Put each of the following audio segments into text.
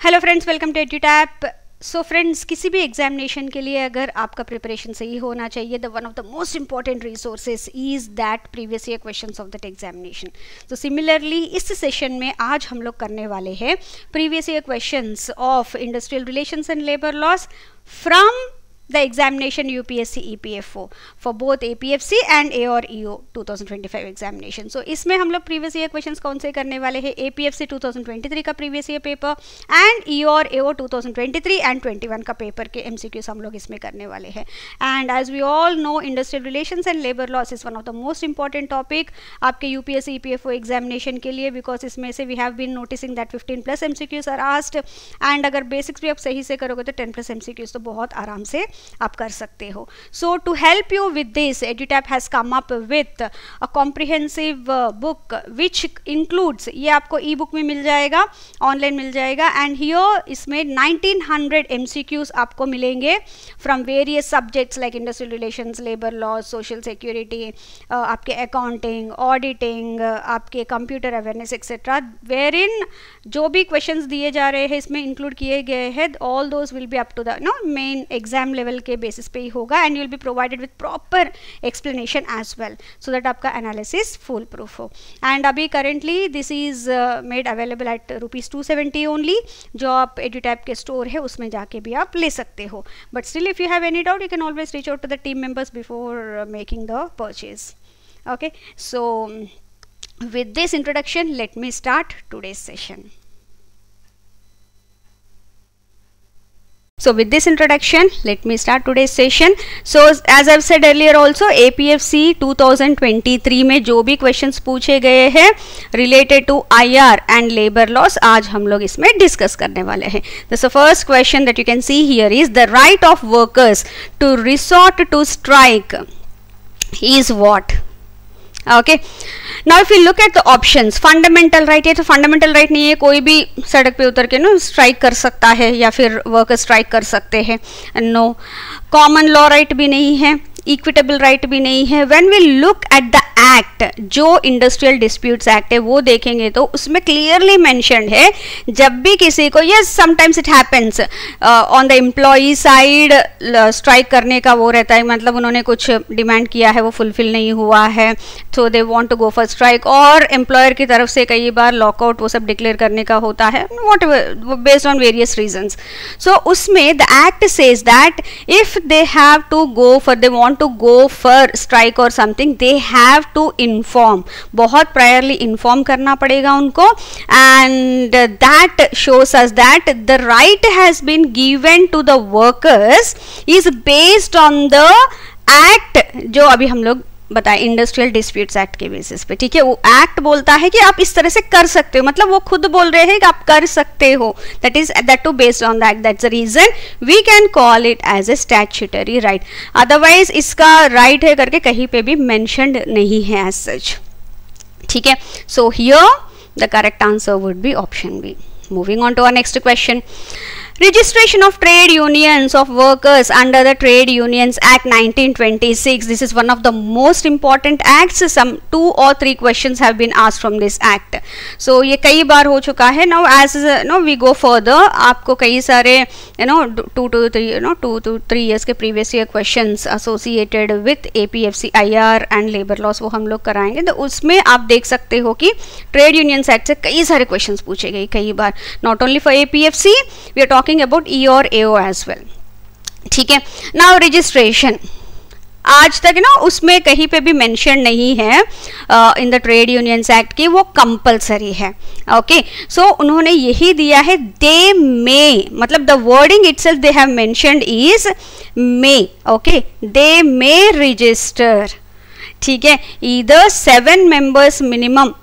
Hello friends, welcome to Edutap. So friends, किसी भी examination के लिए अगर आपका प्रिपरेशन सही होना चाहिए, the one of the most important resources is that previous year questions of that examination. तो सिमिलरली इस सेशन में आज हम लोग करने वाले हैं previous year questions of industrial relations and labour loss from the examination UPSC EPFO for both APFC and A और EO 2025 examination. So इसमें हम लोग previous year questions कौन से करने वाले हैं? APFC 2023 का previous year paper and EO और AO 2023 and 21 का paper के MCQs हम लोग इसमें करने वाले हैं. And as we all know, industrial relations and labor laws is one of the most important topic आपके UPSC EPFO examination के लिए, because इसमें से we have been noticing that 15 plus MCQs are asked and अगर basics भी आप सही से करोगे तो 10 plus MCQs तो बहुत आराम से आप कर सकते हो. So to help you with this, Edutap has come up with a comprehensive book which includes, ये आपको ई बुक में मिल जाएगा, ऑनलाइन मिल जाएगा, एंड हियर इसमें 1900 MCQs आपको मिलेंगे from various subjects like industrial relations, labour law, social security, आपके accounting, auditing, आपके कंप्यूटर अवेयरनेस एक्सेट्रा, वेर इन जो भी क्वेश्चंस दिए जा रहे हैं इसमें इंक्लूड किए गए हैं, all those will be up to the main exam level के बेसिस पे ही होगा, and you will be provided with proper explanation as well, so that आपका एनालिसिस फुल प्रूफ हो. एंड अभी currently this is made available at ₹270 only, जो आप एड्यूटैप के स्टोर है उसमें जाके भी आप ले सकते हो. But still if you have any doubt, you can always reach out to the team members before making the purchase. Okay, so with this introduction, let me start today's session. So with this introduction, let me start today's session. So as I've said earlier also, APFC 2023 में जो भी questions पूछे गए हैं related to IR and labor laws, आज हम लोग इसमें discuss करने वाले हैं. The first question that you can see here is the right of workers to resort to strike is what? Okay, now if you look at the options, fundamental right है तो fundamental right नहीं है, कोई भी सड़क पे उतर के स्ट्राइक कर सकता है या फिर वर्कर स्ट्राइक कर सकते हैं. नो, कॉमन लॉ राइट भी नहीं है, इक्विटेबल राइट भी नहीं है. When we look at the act, जो इंडस्ट्रियल डिस्प्यूट्स एक्ट है वो देखेंगे तो उसमें क्लियरली मेंशन्ड है, जब भी किसी को, yes sometimes it happens on the employee side strike करने का वो रहता है, मतलब उन्होंने कुछ डिमांड किया है वो फुलफिल नहीं हुआ है, so they want to go for strike, और एम्प्लॉयर की तरफ से कई बार लॉकआउट वो सब डिक्लेयर करने का होता है, what based on various reasons. So उसमें the act says that if they have to go for, they want to go for strike or something, they have to inform, बहुत प्रायरली इन्फॉर्म करना पड़ेगा उनको, and that shows us that the right has been given to the workers is based on the act जो अभी हम लोग बताए industrial disputes act के बेसिस पे. ठीक है, वो एक्ट बोलता है कि आप इस तरह से कर सकते हो, मतलब वो खुद बोल रहे हैं कि आप कर सकते हो, that is that to based on that, that's the reason we can call it as a statutory right. Otherwise इसका राइट है करके कहीं पे भी मेंशन्ड नहीं है एज सच. ठीक है, so here the correct answer would be option B. Moving on to our next question. Registration of trade unions of workers under the Trade Unions Act 1926. This is one of the most important acts. Some 2 or 3 questions have been asked from this act. So ये कई बार हो चुका है. Now as we go further, आपको कई सारे 2 to 3 years के previous year questions associated with APFC, IR and labor laws वो हम लोग कराएंगे. तो उसमें आप देख सकते हो कि Trade Unions Act से कई सारे questions पूछे गए कई बार. Not only for APFC, we are talking about E और AO as well. ठीक है, नाउ रजिस्ट्रेशन आज तक उसमें कहीं पे भी मेंशन नहीं है in the trade unions act की वो कंपलसरी है. ओके, सो उन्होंने यही दिया है, दे मे, मतलब the wording itself they have mentioned is may. Okay, they may register. ठीक है, ईदर 7 मेंबर्स मिनिमम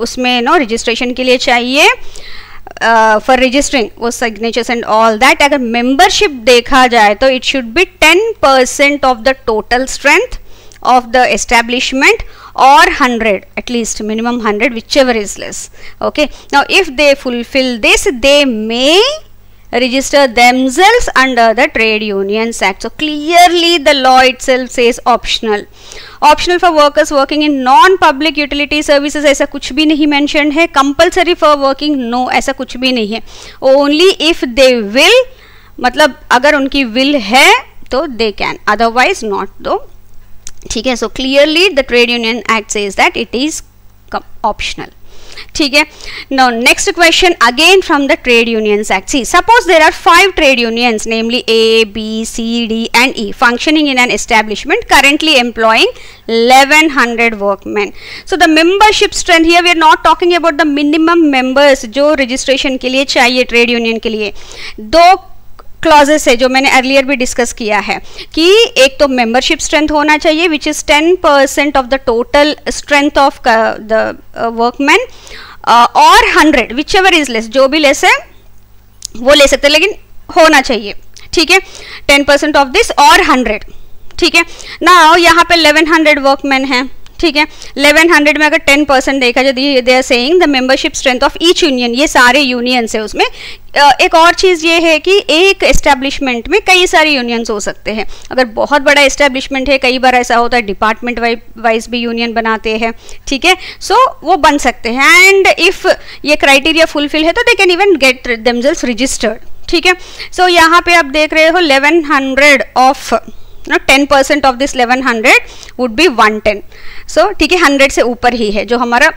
उसमें रजिस्ट्रेशन के लिए चाहिए फॉर रजिस्टरिंग वो सिग्नेचर्स एंड ऑल दैट. अगर मेंबरशिप देखा जाए तो it should B 10% of the total strength of the establishment or 100, at least minimum 100, whichever is less. Okay, now if they fulfill this, they may register themselves under the Trade Unions Act. So clearly the law itself says optional. Optional for workers working in non-public utility services ऐसा कुछ भी नहीं mentioned है. Compulsory for working no ऐसा कुछ भी नहीं है. Only if they will, मतलब अगर उनकी will है तो they can, otherwise not though. ठीक है. So clearly the Trade Union Act says that it is optional. ठीक है. Now next question again from the Trade Unions Act. See, suppose there are 5 trade unions, namely A, B, C, D and E, functioning in an establishment currently employing 1100 workmen. So the membership strength, here we are not talking about the minimum members जो registration के लिए चाहिए trade union के लिए. दो clauses है जो मैंने अर्लियर भी डिस्कस किया है कि एक तो मेंबरशिप स्ट्रेंथ होना चाहिए which is 10% of the total strength of the workman और 100 विच एवर इज लेस, जो भी लेस है वो ले सकते हैं लेकिन होना चाहिए. ठीक है. 10% ऑफ दिस और 100. ठीक है. नाउ यहाँ पे 1100 वर्कमैन हैं. ठीक है. 1100 में अगर 10% देखा जाए, they are saying the membership strength of each union, ये सारे यूनियंस है उसमें. एक और चीज़ ये है कि एक एस्टेब्लिशमेंट में कई सारे यूनियंस हो सकते हैं. अगर बहुत बड़ा एस्टेब्लिशमेंट है, कई बार ऐसा होता है डिपार्टमेंट वाइज भी यूनियन बनाते हैं. ठीक है. सो वो बन सकते हैं एंड इफ़ ये क्राइटेरिया फुलफिल है तो they can even get themselves registered. ठीक है. सो यहाँ पे आप देख रहे हो 1100 of 10% of this 1100 would be 110. सो ठीक है, 100 से ऊपर ही है जो हमारा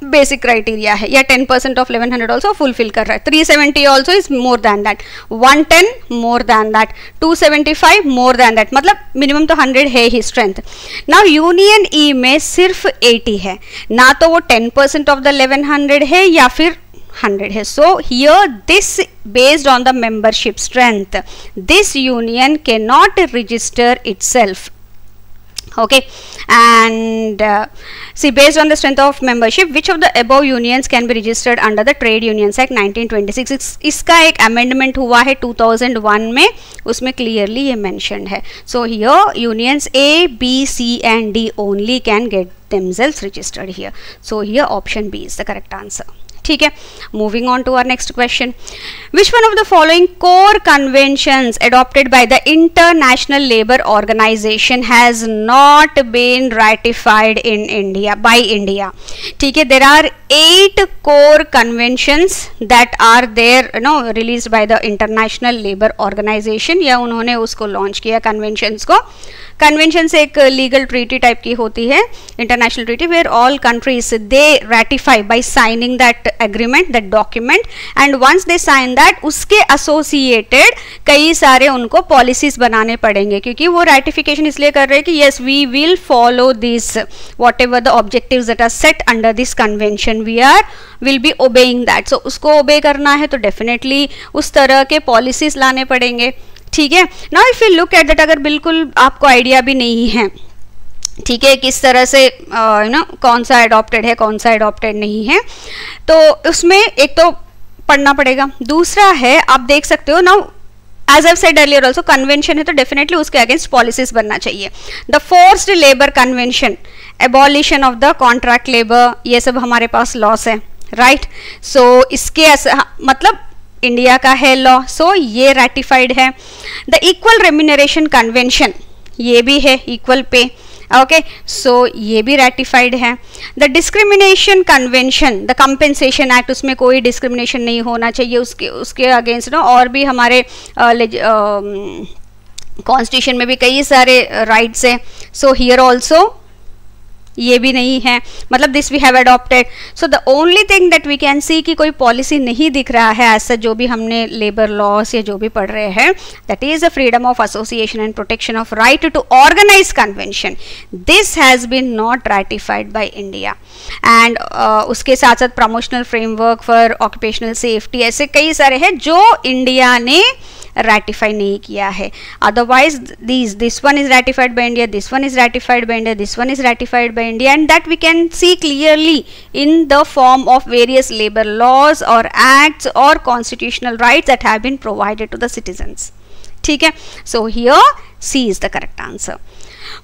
बेसिक क्राइटेरिया है, या 10% ऑफ 1100 ऑल्सो फुलफिल कर रहा है. 370 also is more than that, 110 more than that, 275 more than that, मतलब मिनिमम तो 100 है ही स्ट्रेंथ. नाउ यूनियन ई में सिर्फ 80 है, ना तो वो 10% ऑफ द 1100 है या फिर 100 है. So here this based on the membership strength, this union cannot register itself. Okay, and see, based on the strength of membership, which of the above unions can be registered under the Trade Unions Act 1926? इसका एक amendment हुआ है 2001 में, उसमें clearly ये mentioned है. So here unions A, B, C and D only can get themselves registered here. So here option B is the correct answer. ठीक है. Moving on to our next question. Which one of the following core conventions adopted by the International Labour Organization has not been ratified in India by India? ठीक है. There are 8 core conventions that are there, released by the International Labour Organization, या उन्होंने उसको launch किया conventions को. Convention एक legal treaty type की होती है, international treaty, where all countries they ratify by signing that agreement, that document, and once they sign that उसके एसोसिएटेड कई सारे उनको पॉलिसीज बनाने पड़ेंगे, क्योंकि वो रैटिफिकेशन इसलिए कर रहे हैं कि yes we will follow this whatever the objectives that are set under this convention, we are will be obeying that. So उसको ओबे करना है तो डेफिनेटली उस तरह के पॉलिसीज लाने पड़ेंगे. ठीक है. Now if you look at that, अगर बिल्कुल आपको आइडिया भी नहीं है, ठीक है, किस तरह से कौन सा अडॉप्टेड है कौन सा अडॉप्टेड नहीं है, तो उसमें एक तो पढ़ना पड़ेगा. दूसरा है, आप देख सकते हो now as I said earlier also, convention है तो डेफिनेटली उसके अगेंस्ट पॉलिसीज बनना चाहिए. The forced labour convention, abolition of the contract labour, ये सब हमारे पास लॉस है, राइट. सो इसके मतलब इंडिया का है लॉ, सो ये रैटिफाइड है. द इक्वल रेम्यूनरेशन कन्वेंशन, ये भी है, इक्वल पे, ओके, सो ये भी रैटिफाइड है. The discrimination convention, the compensation act, उसमें कोई डिस्क्रिमिनेशन नहीं होना चाहिए उसके अगेंस्ट और भी हमारे कॉन्स्टिट्यूशन में भी कई सारे राइट्स हैं. सो हियर ऑल्सो ये भी नहीं है, मतलब this we have adopted. So the only thing that we can see कि कोई पॉलिसी नहीं दिख रहा है ऐसा, जो भी हमने लेबर लॉस या जो भी पढ़ रहे हैं, that is the freedom of association and protection of right to organise convention. This has been not ratified by India. And उसके साथ साथ promotional framework for occupational safety, ऐसे कई सारे हैं जो इंडिया ने ratify नहीं किया है. Otherwise this one is ratified by India, this one is ratified by India, this one is ratified by India, and that we can see clearly in the form of various labor laws or acts or constitutional rights that have been provided to the citizens. ठीक है. So here C is the correct answer.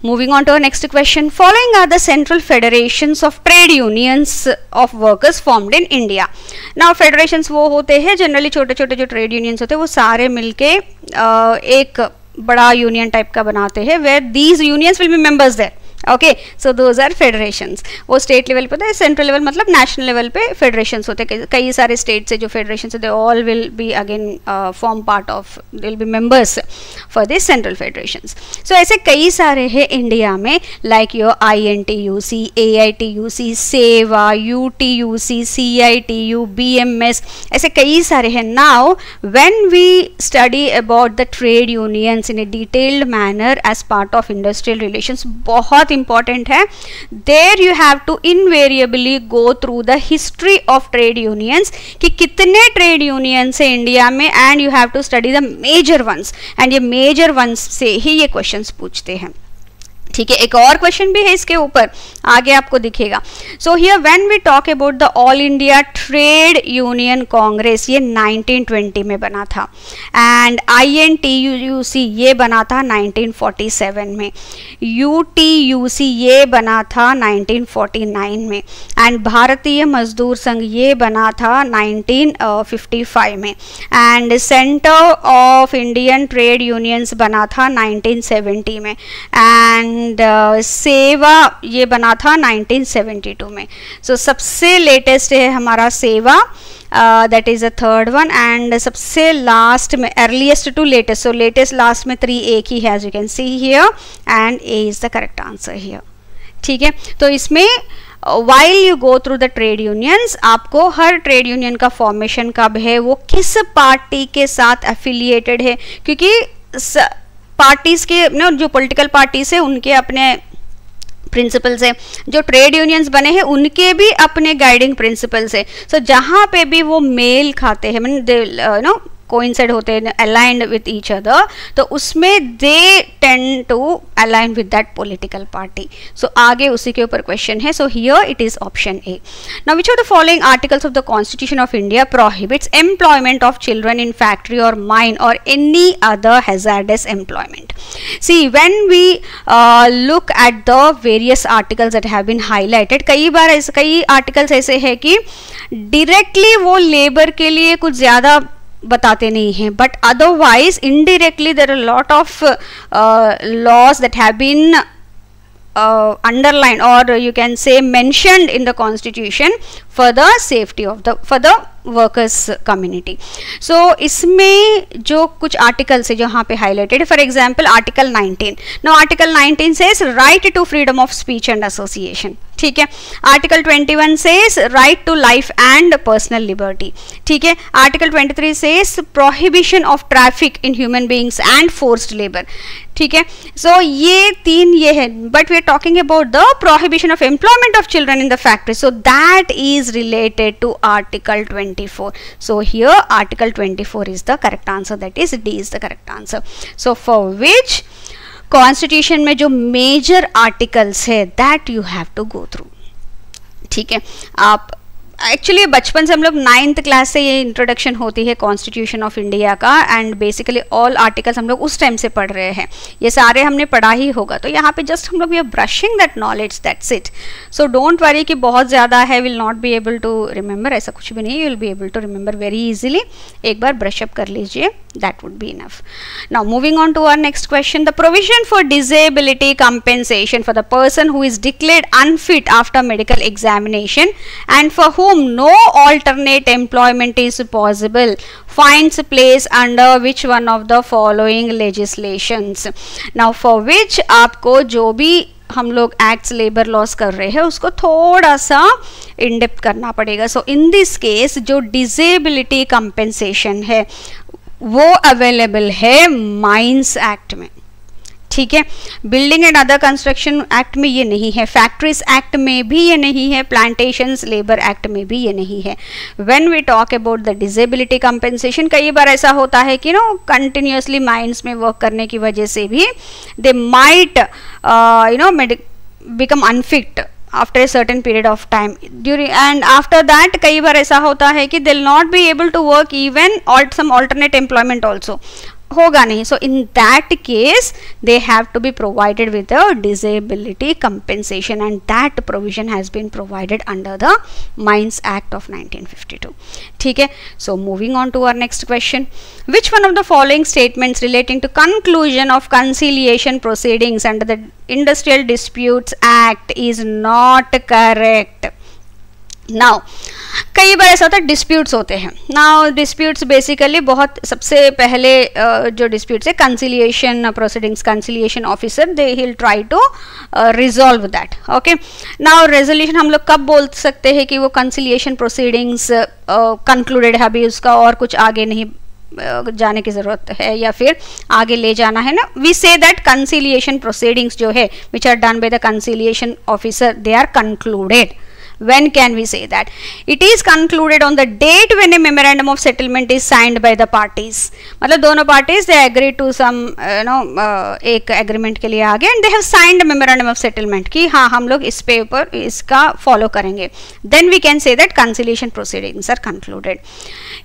Moving on to our next question. Following are the central federations of trade unions of workers formed in India. Now federations वो होते हैं generally छोटे छोटे जो trade unions होते हैं वो सारे मिलके एक बड़ा यूनियन टाइप का बनाते हैं where these unions will be members there. Okay so those are federations. वो स्टेट लेवल पे होता है, सेंट्रल लेवल मतलब नेशनल लेवल पे फेडरेशंस होते हैं. कई सारे स्टेट से जो फेडरेशंस होते हैं all will be again form part of, they will be members for this central federations. So ऐसे कई सारे हैं इंडिया में, लाइक योर INTUC, AITUC, सेवा, UTUC, CITU, BMS, ऐसे कई सारे हैं. Now when we study about the trade unions in a detailed manner as part of industrial relations, बहुत इंपॉर्टेंट है. There you have to invariably go through the history of trade unions कि कितने trade unions है India में, and you have to study the major ones, एंड ये major ones से ही ये क्वेश्चंस पूछते हैं. ठीक है, एक और क्वेश्चन भी है इसके ऊपर, आगे आपको दिखेगा. So here when we talk about the all India trade union Congress, ये 1920 में बना था, एंड INTUC ये बना था 1947 में, UTUC ये बना था 1949 में, एंड भारतीय मजदूर संघ ये बना था 1955 में, and centre of Indian Trade unions बना था 1970 में, एंड सेवा ये बना था 1972 में. सो सबसे लेटेस्ट है हमारा सेवा, that is the third one, and सबसे लास्ट में earliest to latest, so latest last में 3 एक ही है, as you can see here, and A is the correct answer here. ठीक है, तो इसमें while you go through the trade unions, आपको हर ट्रेड यूनियन का फॉर्मेशन कब है, वो किस पार्टी के साथ एफिलिएटेड है, क्योंकि पार्टीज के जो पॉलिटिकल पार्टीज है उनके अपने प्रिंसिपल्स है, जो ट्रेड यूनियंस बने हैं उनके भी अपने गाइडिंग प्रिंसिपल्स है. सो जहाँ पे भी वो मेल खाते हैं, मीन दे नो कोइंसाइड होते हैं, अलाइंड विथ ईच अदर, तो उसमें they tend to align with that political party. So आगे उसी के ऊपर क्वेश्चन है. So here it is option A. Now which of the following articles of the constitution of India prohibits employment of children in factory or mine or any other hazardous employment. See, when we look at the various articles that have been highlighted, कई बार कई articles ऐसे हैं कि directly वो labour के लिए कुछ ज़्यादा बताते नहीं हैं, but otherwise indirectly there are lot of laws that have been underlined, or you can say mentioned in the constitution for the safety of the workers community. So इसमें जो कुछ आर्टिकल्स है जो यहाँ पे हाईलाइटेड है, for example article 19. Now article 19 says right to freedom of speech and association. ठीक है, article 21 says right to life and personal liberty. ठीक है, article 23 says prohibition of traffic in human beings and forced labour. ठीक है, so ये 3 ये है, but we are talking about the prohibition of employment of children in the factory, so that is related to article 24. So here article 24 is the correct answer, that is D is the correct answer. So for which constitution में जो major articles है that you have to go through. ठीक है, आप actually बचपन से हम लोग 9th क्लास से ये इंट्रोडक्शन होती है कॉन्स्टिट्यूशन ऑफ इंडिया का, एंड बेसिकली ऑल आर्टिकल्स हम लोग उस टाइम से पढ़ रहे हैं, ये सारे हमने पढ़ा ही होगा. तो यहाँ पे जस्ट हम लोग we are brushing that knowledge, that's it. So don't worry कि बहुत ज़्यादा है, will not be able to remember, ऐसा कुछ भी नहीं, you will be able to remember very easily. एक बार ब्रश अप कर लीजिए, that would be enough. Now moving on to our next question. The provision for disability compensation for the person who is declared unfit after medical examination and for whom no alternate employment is possible finds place under which one of the following legislations. Now for which आपको जो भी हम लोग acts labour laws कर रहे हैं उसको थोड़ा सा इन डेप्थ करना पड़ेगा. सो इन दिस केस जो डिसेबिलिटी कंपेंसेशन है वो अवेलेबल है माइंस एक्ट में. ठीक है, building and other construction act में ये नहीं है, फैक्ट्रीज एक्ट में भी ये नहीं है, प्लांटेशंस लेबर एक्ट में भी ये नहीं है. When we talk about the disability compensation, कई बार ऐसा होता है कि कंटिन्यूसली माइंस में वर्क करने की वजह से भी they might become unfit after a certain period of time during, and after that कई बार ऐसा होता है कि they'll not be able to work even some alternate employment also. होगा नहीं. So in that case they have to be provided with a disability compensation, and that provision has been provided under the Mines Act of 1952. ठीक है. So moving on to our next question. Which one of the following statements relating to conclusion of conciliation proceedings under the Industrial Disputes Act is not correct? Now कई बार ऐसा होता है disputes होते हैं. Now disputes basically बहुत सबसे पहले जो डिस्प्यूट्स है conciliation proceedings, conciliation officer they will try to resolve that. Okay. Now resolution हम लोग कब बोल सकते हैं कि वो कंसिलिएशन प्रोसीडिंग्स कंक्लूडेड है, अभी उसका और कुछ आगे नहीं जाने की जरूरत है या फिर आगे ले जाना है ना. We say that conciliation proceedings जो है which are done by the conciliation officer they are concluded. When can we say that? It is concluded on the date when a memorandum of settlement is signed by the parties. मतलब दोनों parties they agree to some एक agreement के लिए आ गए and they have signed a memorandum of settlement कि हाँ हम लोग इस पे ऊपर इसका follow करेंगे. Then we can say that conciliation proceedings are concluded.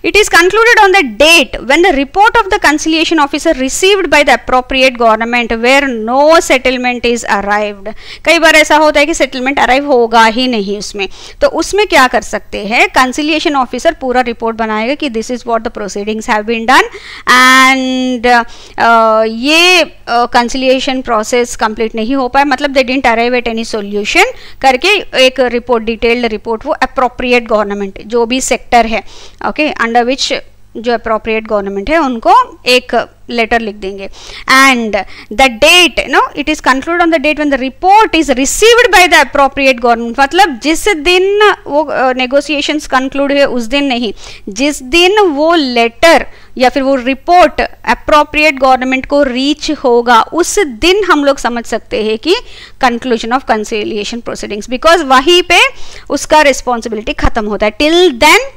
It is concluded on the date when the report of the conciliation officer received by the appropriate government where no settlement is arrived. कई बार ऐसा होता है कि settlement arrive होगा ही नहीं उसमें, तो उसमें क्या कर सकते हैं, कंसिलिएशन ऑफिसर पूरा रिपोर्ट बनाएगा कि this is what the proceedings have been done and ये कंसिलिएशन प्रोसेस कंप्लीट नहीं हो पाया, मतलब they didn't arrive at any solution करके एक रिपोर्ट, डिटेल्ड रिपोर्ट वो अप्रोप्रिएट गवर्नमेंट जो भी सेक्टर है, ओके, अंडर विच जो अप्रोप्रिएट गवर्नमेंट है उनको एक लेटर लिख देंगे. And the date no it is conclude on the date when the report is received by the appropriate government. मतलब जिस दिन वो नेगोशिएशंस कंक्लूड हुए उस दिन नहीं, जिस दिन वो लेटर या फिर वो रिपोर्ट अप्रोप्रिएट गवर्नमेंट को रीच होगा उस दिन हम लोग समझ सकते हैं कि conclusion of conciliation proceedings, because वहीं पे उसका रिस्पॉन्सिबिलिटी खत्म होता है. टिल देन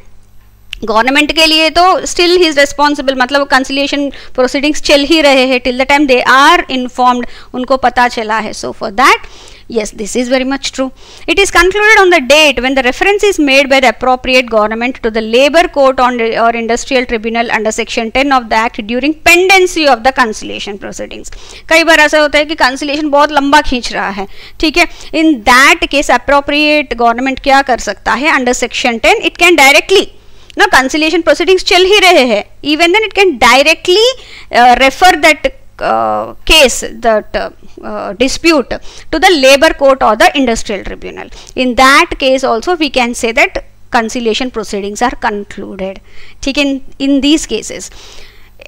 गवर्नमेंट के लिए तो स्टिल ही इज रेस्पॉन्सिबल, मतलब कंसिलिएशन प्रोसीडिंग्स चल ही रहे हैं till the time they are informed, उनको पता चला है. So for that yes, this is very much true. It is concluded on the date when the reference is made by the appropriate government to the labor court or industrial tribunal under section 10 of the act during pendency of the conciliation proceedings. कई बार ऐसा होता है कि conciliation बहुत लंबा खींच रहा है, ठीक है. In that case appropriate government क्या कर सकता है, under section 10 it can directly ना conciliation proceedings चल ही रहे हैं, even then it can directly refer that case, that dispute to the labor court or the industrial tribunal. In that case also we can say that conciliation proceedings are concluded, ठीक है. in these cases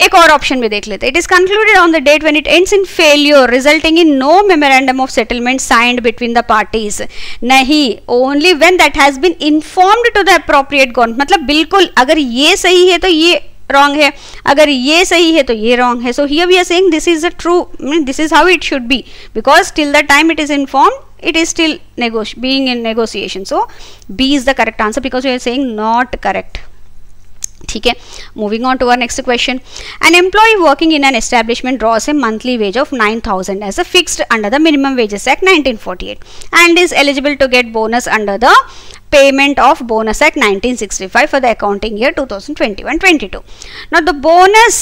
एक और option भी देख लेते हैं. It is concluded on the date when it ends in failure resulting in no memorandum of settlement signed between the parties. नहीं, only when that has been informed to the appropriate government. मतलब बिल्कुल अगर ये सही है तो ये wrong है, अगर ये सही है तो ये रॉन्ग है. So here we are saying this is a true, this is how it should be, because till the time it is informed it is still being in negotiation. So B is the correct answer because we are saying not correct. ठीक है. Moving on to our next question. An employ working in an establishment draws a monthly wage of 9,000 as a fixed under the minimum wages act 1948 and is eligible to get bonus under the payment of bonus act 1965 for the accounting year 2021-22. Now the bonus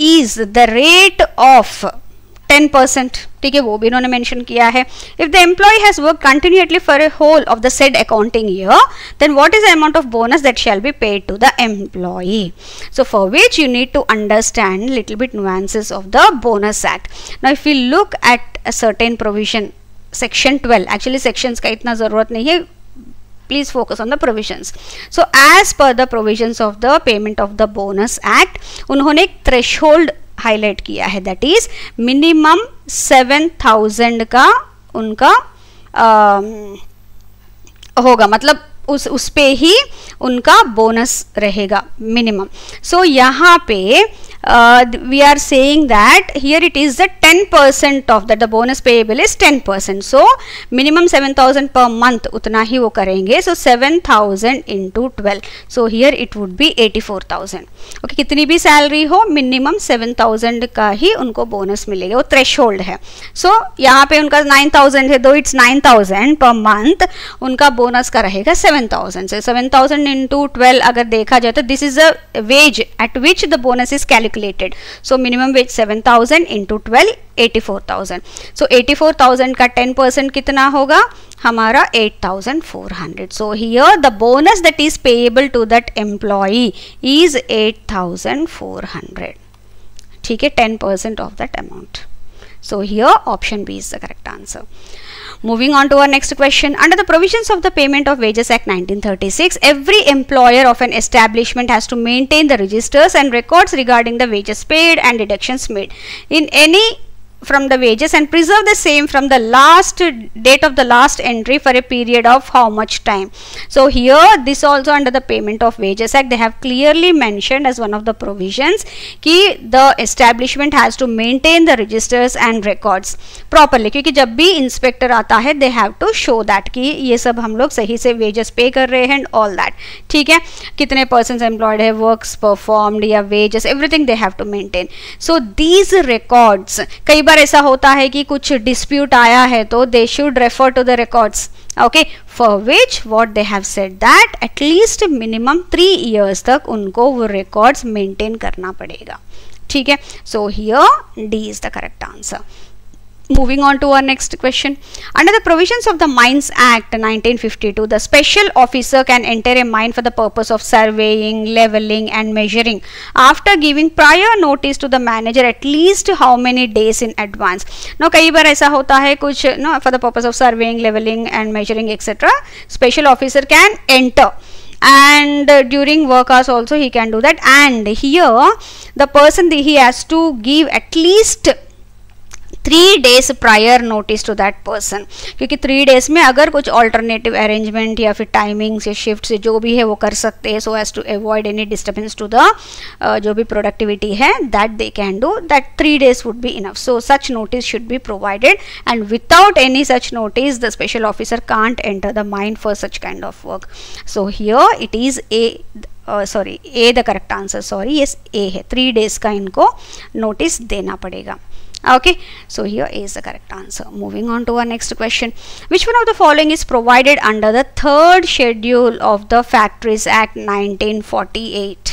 is the rate of 10%, ठीक है, वो भी इन्होंने mention किया है. If the employee has work continuously for a whole of the said accounting year then what is the amount of bonus that shall be paid to the employee. So for which you need to understand little bit nuances of the bonus act. Now if you look at a certain provision section 12, actually sections का इतना जरूरत नहीं है, please focus on the provisions. So as per the provisions of the payment of the bonus act, उन्होंने एक threshold highlight किया है, that is minimum 7,000 का उनका होगा, मतलब उस पे ही उनका बोनस रहेगा मिनिमम. सो यहाँ पे we are saying that here it is the 10% of that, the bonus payable is 10%. So minimum 7,000 per month उतना ही वो करेंगे. So 7,000 into 12. So here it would be 84,000. Okay, कितनी भी सैलरी हो मिनिमम 7,000 का ही उनको बोनस मिलेगा, वो थ्रेशोल्ड है. So यहाँ पे उनका 9,000 है, दो इट्स 9,000 पर मंथ, उनका बोनस का रहेगा 7,000. So 7,000 into 12 अगर देखा जाए तो this is a wage at which the bonus is calculated calculated. So minimum wage 7,000 into 12, 84,000. So 84,000 का 10% कितना होगा हमारा 8,400. So here the bonus that is payable to that employee is 8,400. ठीक है, 10% of that amount. So here option B is the correct answer. Moving on to our next question. Under the provisions of the Payment of Wages Act 1936, every employer of an establishment has to maintain the registers and records regarding the wages paid and deductions made in any from the wages and preserve the same from the last date of the last entry for a period of how much time. So here this also under the Payment of Wages Act they have clearly mentioned as one of the provisions कि the establishment has to maintain the registers and records properly, क्योंकि जब भी inspector आता है they have to show that कि ये सब हम लोग सही से wages पे कर रहे हैं and all that. ठीक है, कितने persons employed है, works performed या wages, everything they have to maintain. So these records, कई बार ऐसा होता है कि कुछ डिस्प्यूट आया है तो they should refer to the records, okay, for which what they have said that at least minimum 3 years तक उनको वो रिकॉर्ड्स मेंटेन करना पड़ेगा. ठीक है, so here D is the correct answer. Moving on to our next question. Under the provisions of the Mines Act 1952, the special officer can enter a mine for the purpose of surveying, leveling and measuring after giving prior notice to the manager at least how many days in advance. Now कई बार ऐसा होता है कुछ for the purpose of surveying, leveling and measuring etc. special officer can enter. And during work hours also he can do that, and here the person he has to give at least 3 days prior notice to that person, क्योंकि 3 days में अगर कुछ alternative arrangement या फिर timings या shift से जो भी है वो कर सकते हैं so as to avoid any disturbance to the जो भी प्रोडक्टिविटी है that they can do, that 3 days would be enough. So such notice should be provided and without any such notice the special officer can't enter the mine for such kind of work. So here it is A the correct answer. Sorry, yes A है. 3 days का इनको notice देना पड़ेगा. Okay, so here is the correct answer. Moving on to our next question. Which one of the following is provided under the 3rd schedule of the Factories Act 1948?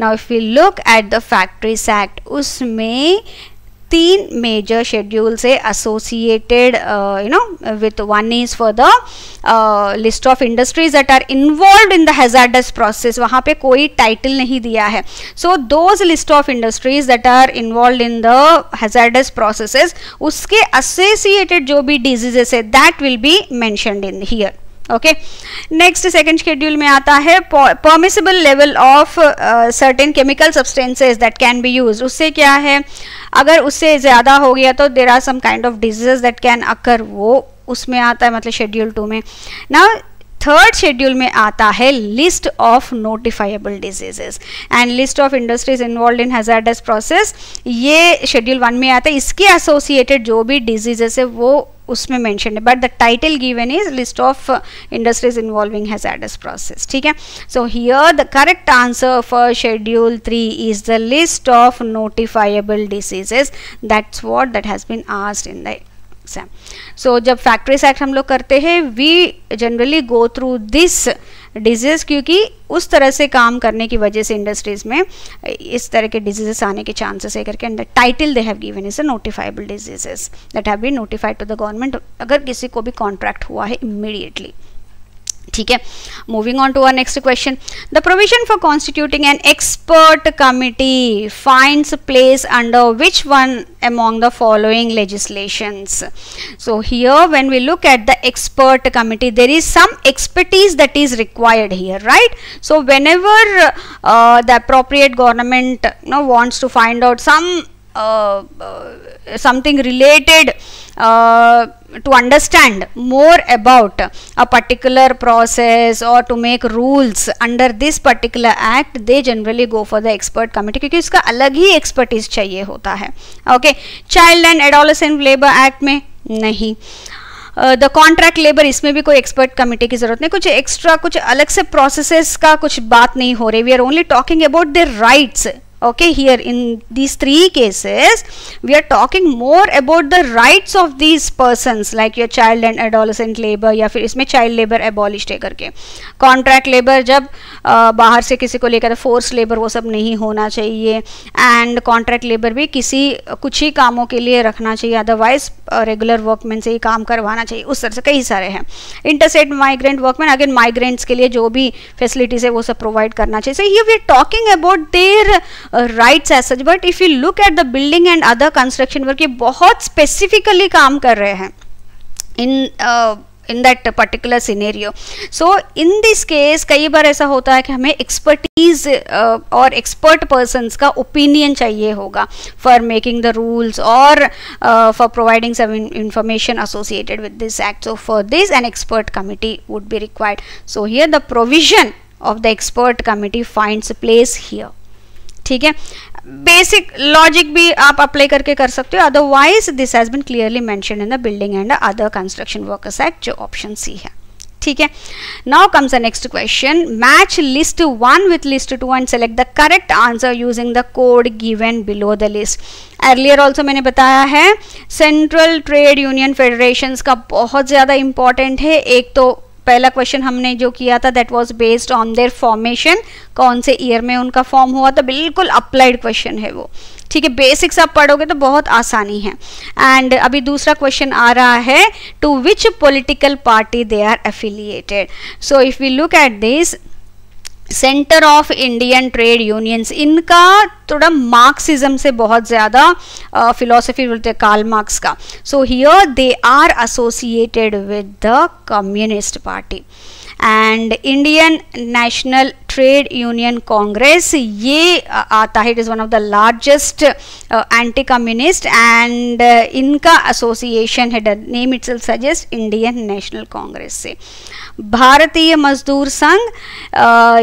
Now if we look at the Factories Act, उसमें 3 major schedules है associated with one is for the list of industries that are involved in the hazardous process. वहाँ पे कोई title नहीं दिया है. So those list of industries that are involved in the hazardous processes उसके associated जो भी diseases है that will be mentioned in here. Okay, next second schedule में आता है permissible level of certain chemical substances that can be used. उससे क्या है, अगर उससे ज़्यादा हो गया तो there are some kind of diseases that can occur, वो उसमें आता है, मतलब शेड्यूल 2 में. ना 3rd शेड्यूल में आता है list of notifiable diseases and list of industries involve in hazards process, ये शेड्यूल 1 में आता है. इसके एसोसिएटेड जो भी डिजीजेस है वो उसमें मेंशन है, but the title given is list of industries involving hazardous process. ठीक है, so here the correct answer for schedule 3 is the list of notifiable diseases. That's what that has been asked in the exam. So जब factories act हम लोग करते हैं we generally go through this disease, क्योंकि उस तरह से काम करने की वजह से इंडस्ट्रीज में इस तरह के डिजीजेस आने के चांसेस है करके, and the title they have given is the notifiable diseases that have been notified to the government अगर किसी को भी कॉन्ट्रैक्ट हुआ है इमीडिएटली. ठीक है, moving on to our next question. The provision for constituting an expert committee finds place under which one among the following legislations? So here when we look at the expert committee, there is some expertise that is required here, right? So whenever the appropriate government wants to find out something related to understand more about a particular process or to make rules under this particular act, they generally go for the expert committee, क्योंकि इसका अलग ही expertise चाहिए होता है. Okay, child and adolescent labor act में नहीं, the contract labour इसमें भी कोई एक्सपर्ट कमिटी की जरूरत नहीं, कुछ एक्स्ट्रा कुछ अलग से प्रोसेसेस का कुछ बात नहीं हो रही. We are only talking about their rights. Okay, here in these 3 cases we are talking more about the rights of these persons like your child and adolescent labor, या फिर इसमें child labor abolished है करके. Contract labor जब बाहर से किसी को लेकर फोर्स लेबर वो सब नहीं होना चाहिए, एंड कॉन्ट्रैक्ट लेबर भी कुछ ही कामों के लिए रखना चाहिए, अदरवाइज रेगुलर वर्कमैन से ही काम करवाना चाहिए, उस तरह से कई सारे हैं। Interstate migrant workman, again migrants के लिए जो भी फैसिलिटीज है वो सब प्रोवाइड करना चाहिए। So here we are talking about their rights as such, but if you look at the building and other construction work, ये बहुत स्पेसिफिकली काम कर रहे हैं in that particular scenario. So in this case कई बार ऐसा होता है कि हमें एक्सपर्टीज और एक्सपर्ट पर्सन्स का ओपिनियन चाहिए होगा for making the rules or for providing some information associated with this act. So for this an expert committee would be required. So here the provision of the expert committee finds place here. ठीक है, basic logic भी आप apply करके कर सकते हो, otherwise this has been clearly mentioned in the building and other construction workers act, जो option C है। ठीक है, now comes the next question, match list 1 with list 2 and select the correct answer using the code given below the list. Earlier also मैंने बताया है central trade union federations का बहुत ज़्यादा इंपॉर्टेंट है। एक तो पहला क्वेश्चन हमने जो किया था that was based on their formation, कौन से ईयर में उनका फॉर्म हुआ था, बिल्कुल अप्लाइड क्वेश्चन है वो। ठीक है, बेसिक्स आप पढ़ोगे तो बहुत आसानी है। एंड अभी दूसरा क्वेश्चन आ रहा है, to which political party they are affiliated. So if we look at this, Centre of Indian Trade Unions, इनका थोड़ा मार्क्सिज्म से बहुत ज़्यादा फिलोसफी बोलते हैं, कार्ल मार्क्स का। So here they are associated with the communist party. And Indian National Trade union Congress, ये आता है, it is one of the largest anti communist, and इनका एसोसिएशन है, the name itself suggest, Indian National Congress से। भारतीय मजदूर संघ,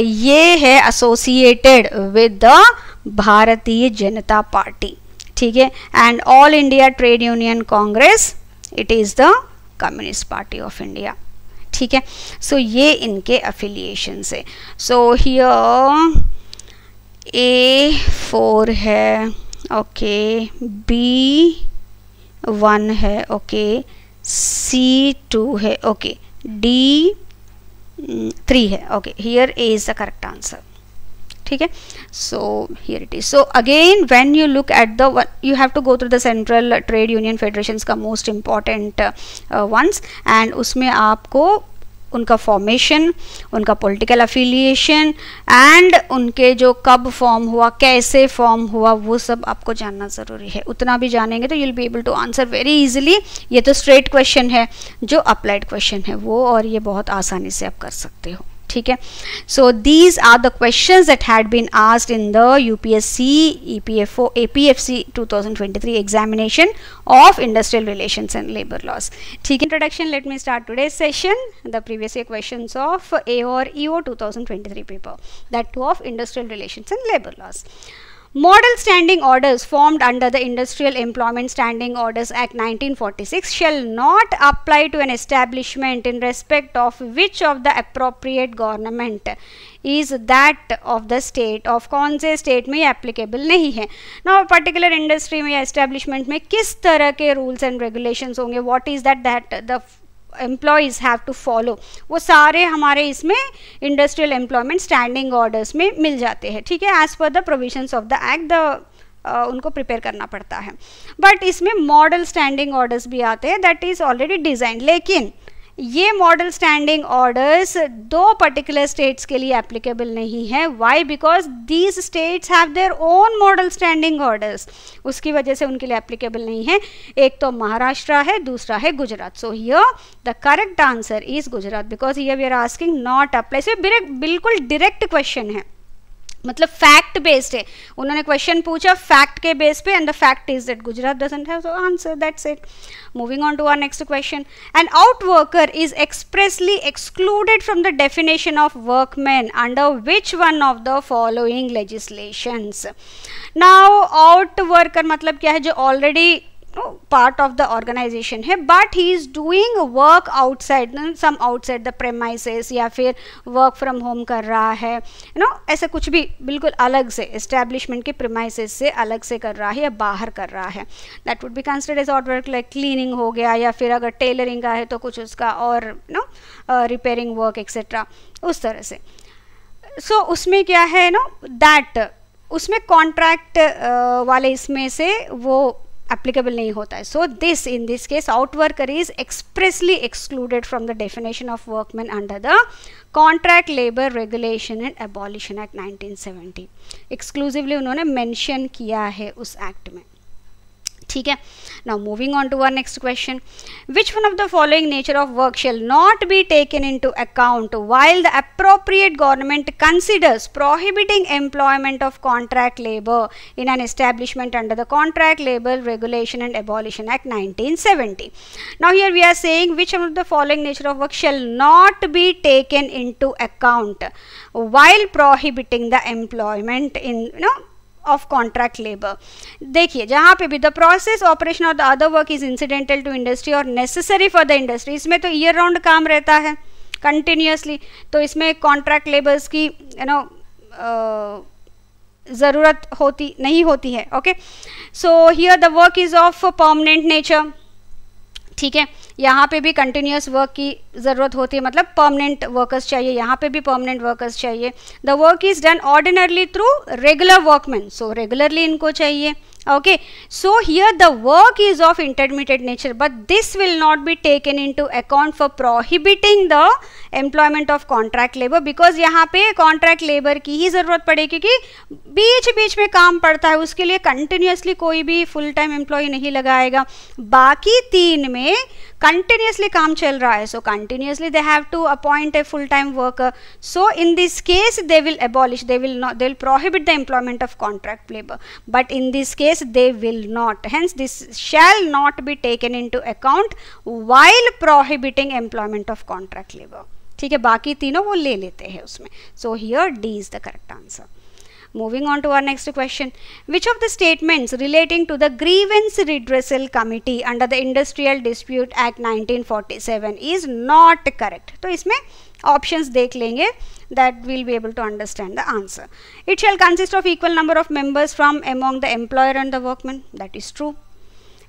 ये है associated with the Bharatiya Janata party. ठीक है, and all India trade union Congress, it is the communist party of India. ठीक है, सो ये इनके अफिलिएशन से। सो हियर A4 है, ओके, B1 है, ओके, C2 है, ओके, D3 है, okay, here A is the correct answer. ठीक है, so here it is. So again when you look at the, you have to go through the central trade union federations का most important ones, एंड उसमें आपको उनका formation, उनका political affiliation and उनके जो कब फॉर्म हुआ, कैसे फॉर्म हुआ, वो सब आपको जानना ज़रूरी है। उतना भी जानेंगे तो you will be able to answer very easily. ये तो स्ट्रेट क्वेश्चन है, जो अप्लाइड क्वेश्चन है वो, और ये बहुत आसानी से आप कर सकते हो। ठीक है, so these are the questions that had been asked in the UPSC EPFO APFC 2023 examination of industrial relations and labour laws. ठीक है, introduction, let me start today's session, the previous year questions of A और EO 2023 paper, that too of industrial relations and labour laws. Model standing orders formed under the Industrial Employment Standing Orders Act 1946 shall not apply to an establishment in respect of which of the appropriate government is that of the state of, कौन से state में applicable नहीं है। ना particular industry में या establishment में किस तरह के रूल्स एंड रेगुलेशंस होंगे, what is that the employees have to follow, वो सारे हमारे इसमें इंडस्ट्रियल एम्प्लॉयमेंट स्टैंडिंग ऑर्डर्स में मिल जाते हैं। ठीक है, as per the provisions of the act उनको प्रिपेयर करना पड़ता है। बट इसमें मॉडल स्टैंडिंग ऑर्डर्स भी आते हैं, दैट इज़ ऑलरेडी डिज़ाइन। लेकिन ये मॉडल स्टैंडिंग ऑर्डर्स दो पर्टिकुलर स्टेट्स के लिए एप्लीकेबल नहीं है। Why? Because these states have their own model standing orders, उसकी वजह से उनके लिए एप्लीकेबल नहीं है। एक तो महाराष्ट्र है, दूसरा है Gujarat. So here the correct answer is Gujarat, because here we are asking not apply. So बिल्कुल डायरेक्ट क्वेश्चन है, मतलब फैक्ट बेस्ड है। उन्होंने क्वेश्चन पूछा फैक्ट के बेस पे, and the fact is that Gujarat doesn't have answer, that's it. Moving on to our next question, an out worker is expressly excluded from the definition of workman under which one of the following legislations. Now out worker मतलब क्या है? जो already part of the organization है, but he is doing work outside, some outside the premises, या फिर work from home कर रहा है, ऐसे कुछ भी बिल्कुल अलग से establishment के premises से अलग से कर रहा है या बाहर कर रहा है, that would be considered as odd work, like cleaning हो गया, या फिर अगर टेलरिंग का है तो कुछ उसका और repairing work etc. उस तरह से सो उसमें क्या है ना, दैट उसमें कॉन्ट्रैक्ट वाले इसमें से वो applicable नहीं होता है. So this, in this case, outworker is expressly excluded from the definition of workman under the Contract Labor Regulation and Abolition Act 1970. Exclusively उन्होंने mention किया है उस act में. ठीक है. Now moving on to our next question. Which one of the following nature of work shall not be taken into account while the appropriate government considers prohibiting employment of contract labor in an establishment under the Contract Labor Regulation and Abolition Act 1970? Now here we are saying which one of the following nature of work shall not be taken into account while prohibiting the employment in, of contract labor. देखिए जहाँ पे भी the process, operation or the other work is incidental to industry or necessary for the industry, इसमें तो year round काम रहता है continuously, तो इसमें contract laborers की ज़रूरत नहीं होती है. Okay, so here the work is of permanent nature. ठीक है, यहाँ पे भी कंटिन्यूस वर्क की ज़रूरत होती है, मतलब परमानेंट वर्कर्स चाहिए, यहाँ पे भी परमानेंट वर्कर्स चाहिए. The work is done ordinarily through regular workman, so regularly इनको चाहिए. Okay, so here the work is of intermediate nature, but this will not be taken into account for prohibiting the employment of contract labor, because यहाँ पे contract labor की ही ज़रूरत पड़ेगी क्योंकि बीच बीच में काम पड़ता है, उसके लिए continuously कोई भी full time employee नहीं लगाएगा. बाकी तीन में continuously काम चल रहा है, so continuously they have to appoint a full time worker. So in this case they will abolish, they will prohibit the employment of contract labor, but in this case they will not, hence this shall not be taken into account while prohibiting employment of contract labor. ठीक है, बाकी तीनों वो ले लेते हैं उसमें. So here D is the correct answer. Moving on to our next question. Which of the statements relating to the Grievance Redressal Committee under the Industrial Dispute Act 1947 is not correct? तो इसमें options देख लेंगे, that we'll be able to understand the answer. It shall consist of equal number of members from among the employer and the workman. That is true.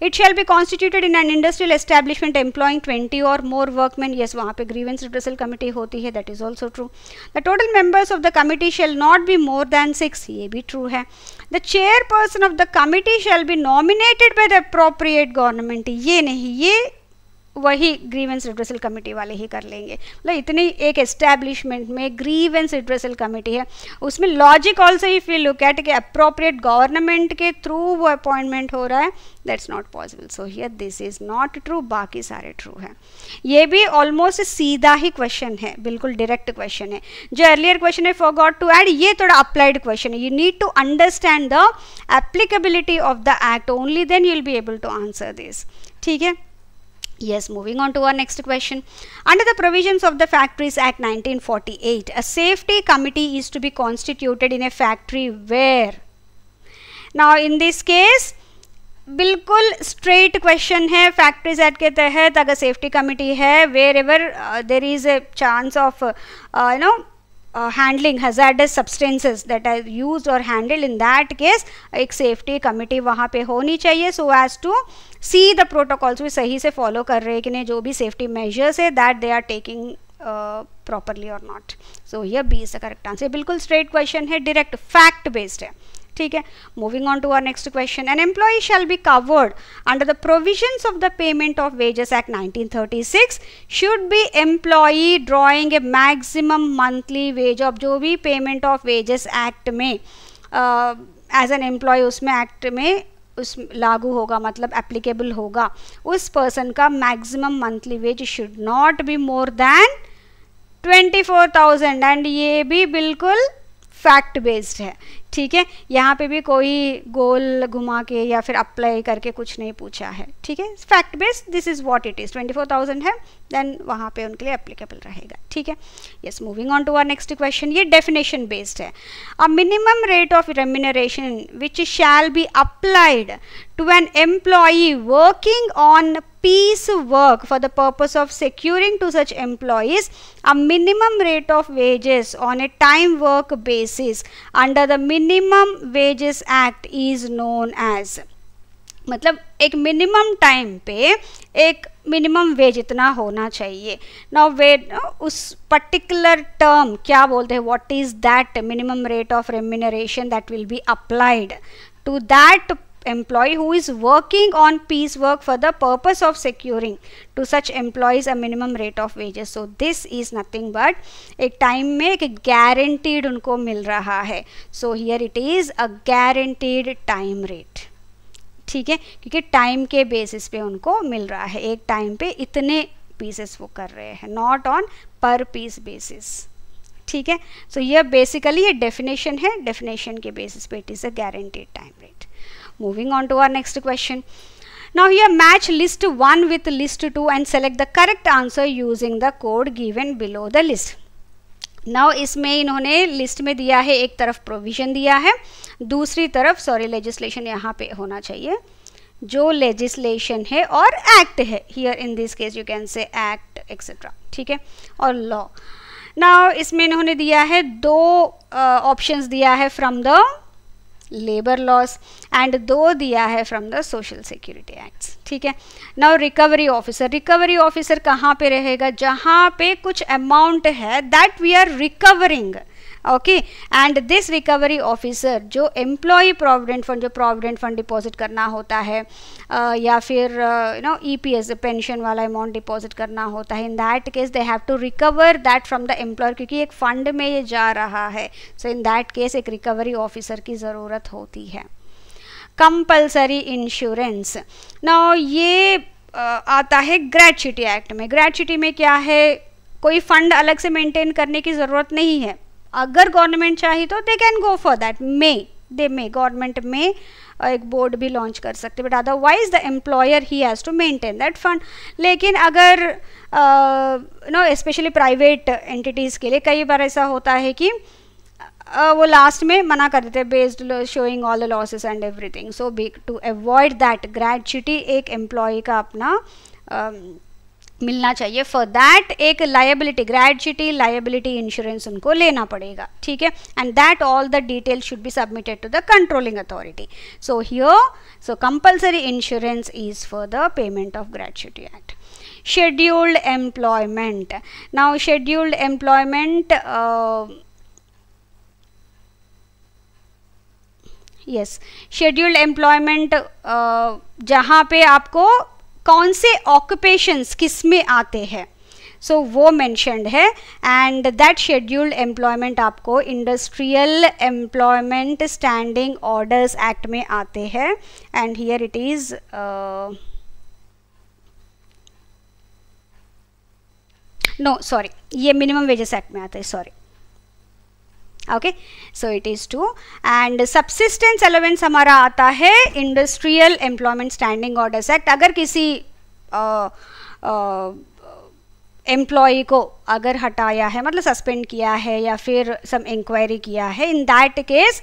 It shall be constituted in an industrial establishment employing 20 or more workmen. Yes, वहाँ पे grievance redressal committee होती है. That is also true. The total members of the committee shall not be more than 6. ये भी true है. The chairperson of the committee shall be nominated by the appropriate government. ये नहीं, ये वही grievance redressal committee वाले ही कर लेंगे. मतलब इतनी एक एस्टैब्लिशमेंट में ग्रीवेंस रिड्रेसल कमेटी है, उसमें logic also if you look eight कि अप्रोप्रिएट गवर्नमेंट के थ्रू वो अपॉइंटमेंट हो रहा है, that's not possible. So here this is not true, बाकी सारे ट्रू हैं. ये भी ऑलमोस्ट सीधा ही क्वेश्चन है, बिल्कुल डायरेक्ट क्वेश्चन है. जो अर्लियर क्वेश्चन है फॉरगॉट टू ऐड, ये थोड़ा अप्लाइड क्वेश्चन है. You need to understand the applicability of the act, only then you will be able to answer this. ठीक है. Yes, moving on to our next question. Under the provisions of the Factories Act 1948, a safety committee is to be constituted in a factory where? Now in this case बिल्कुल straight question है. Factories act के तहत अगर safety committee है, wherever there is a chance of handling hazardous substances that are used or handled, in that case एक safety committee वहाँ पे होनी चाहिए, so as to see the protocols भी सही से follow कर रहे हैं कि नहीं, जो भी safety measures है that they are taking properly or not. So here B is the correct answer. बिल्कुल straight question है, direct fact based है. ठीक है. Moving on to our next question. An employee shall be covered under the provisions of the Payment of Wages Act 1936 should be employee drawing a maximum monthly wage of, जो भी Payment of Wages Act में as an employee उसमें act में उस लागू होगा, मतलब applicable होगा, उस पर्सन का maximum monthly wage should not be more than 24,000. एंड ये भी बिल्कुल फैक्ट बेस्ड है. ठीक है, यहाँ पे भी कोई गोल घुमा के या फिर अप्लाई करके कुछ नहीं पूछा है. ठीक है, fact based, this is what it is. 24,000 है, देन वहाँ पे उनके लिए एप्लीकेबल रहेगा. ठीक है. Yes, moving on to our next question. ये डेफिनेशन बेस्ड है. A minimum rate of remuneration which shall be applied to an employee working on piece work for the purpose of securing to such employees a minimum rate of wages on a time work basis under the Minimum Wages Act is known as. मतलब एक minimum time पे एक minimum wage इतना होना चाहिए. Now वे उस particular term क्या बोलते हैं, what is that minimum rate of remuneration that will be applied to that employee who is working on piece work for the purpose of securing to such employees a minimum rate of wages. So this is nothing but एक time में एक guaranteed उनको मिल रहा है. So here it is a guaranteed time rate. ठीक है, क्योंकि time के बेसिस पे उनको मिल रहा है, एक टाइम पे इतने पीसेस वो कर रहे हैं, नॉट ऑन पर पीस बेसिस. ठीक है, सो ये बेसिकली ये डेफिनेशन है, डेफिनेशन के बेसिस पे it is a guaranteed time rate. Moving on to our next question. Now here match list 1 with list 2 and select the correct answer using the code given below the list. Now इसमें इन्होंने list में दिया है, एक तरफ provision दिया है, दूसरी तरफ सॉरी लेजिस्लेशन यहाँ पे होना चाहिए, जो लेजिस्लेशन है और एक्ट है. Here in this case you can say act etcetera. ठीक है, और लॉ. नाउ इसमें इन्होंने दिया है दो ऑप्शंस दिया है from the labour laws and दो दिया है from the social security acts. ठीक है, now recovery officer. Recovery officer कहाँ पे रहेगा, जहाँ पे कुछ अमाउंट है that we are recovering. Okay, and this recovery officer जो एम्प्लॉय प्रोविडेंट फंड, जो प्रोविडेंट फंड डिपॉजिट करना होता है या फिर EPS पेंशन वाला अमाउंट डिपॉजिट करना होता है, in that case they have to recover that from the employer, क्योंकि एक फंड में ये जा रहा है. सो इन दैट केस एक रिकवरी ऑफिसर की ज़रूरत होती है. Compulsory insurance. नाउ ये आता है ग्रेच्युटी एक्ट में. ग्रेच्युटी में क्या है, कोई फंड अलग से मेंटेन करने की ज़रूरत नहीं है. अगर गवर्नमेंट चाहिए तो they can go for that, government में एक बोर्ड भी लॉन्च कर सकते, बट अदरवाइज द एम्प्लॉयर ही has to maintain that fund. लेकिन अगर स्पेशली प्राइवेट एंटिटीज़ के लिए कई बार ऐसा होता है कि वो लास्ट में मना कर देते हैं, based showing all the losses and everything. So to avoid that gratuity एक एम्प्लॉय का अपना मिलना चाहिए. फॉर दैट एक लायबिलिटी, ग्रेच्युटी लायबिलिटी इंश्योरेंस उनको लेना पड़ेगा. ठीक है, and that all the details should be submitted to the controlling authority. So here compulsory insurance is for the payment of gratuity act. Scheduled employment. Now scheduled employment, yes, scheduled employment जहाँ पे आपको कौन से occupations किस में आते हैं, सो वो मेंशन्ड है. एंड दैट शेड्यूल्ड एम्प्लॉयमेंट आपको industrial employment standing orders act में आते हैं. And here it is no sorry, ये मिनिमम वेजेस एक्ट में आता है, sorry. Okay, so it is 2. And subsistence allowance हमारा आता है industrial employment standing orders act. अगर किसी एम्प्लॉय को अगर हटाया है, मतलब सस्पेंड किया है या फिर सम इंक्वायरी किया है, इन दैट केस